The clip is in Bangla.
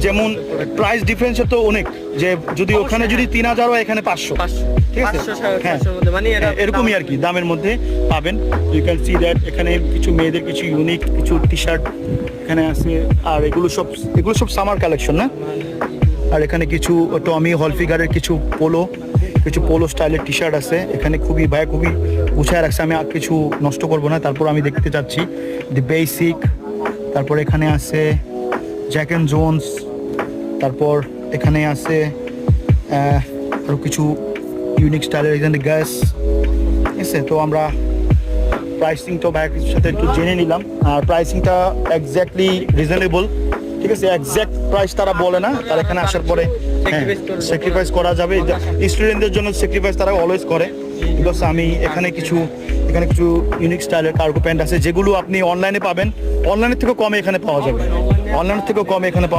যেমন প্রাইস ডিফারেন্সে তো অনেক, যে যদি ওখানে যদি 3000 হয় এখানে 500, ঠিক আছে, হ্যাঁ এরকমই আর কি দামের মধ্যে পাবেন। ইউ ক্যান সি দ্যাট এখানে কিছু মেয়েদের কিছু ইউনিক কিছু টি শার্ট এখানে আছে, আর এগুলো সব সামার কালেকশন না। আর এখানে কিছু টমি হলফিগারের কিছু পোলো স্টাইলের টি শার্ট আছে এখানে, খুবই গুছায় রাখছে। আমি আর কিছু নষ্ট করব না, তারপর আমি দেখতে চাচ্ছি দি বেসিক। তারপর এখানে আছে জ্যাক অ্যান্ড জোন্স, তারপর এখানে আছে আরও কিছু ইউনিক স্টাইলের এখানে গ্যাস, ঠিক আছে। তো আমরা প্রাইসিং তো ভাইয়ের সাথে একটু জেনে নিলাম, আর প্রাইসিংটা এক্স্যাক্টলি রিজনেবল, ঠিক আছে। এক্স্যাক্ট প্রাইস তারা বলে না, তারা এখানে আসার পরে স্যাক্রিফাইস করা যাবে। স্টুডেন্টদের জন্য স্যাক্রিফাইস তারা অলওয়েজ করে। বিকজ আমি এখানে কিছু ইউনিক স্টাইলের কার্গো প্যান্ট আছে যেগুলো আপনি অনলাইনে পাবেন, অনলাইনের থেকেও কমে এখানে পাওয়া যাবে, অনলাইনের থেকেও কমে এখানে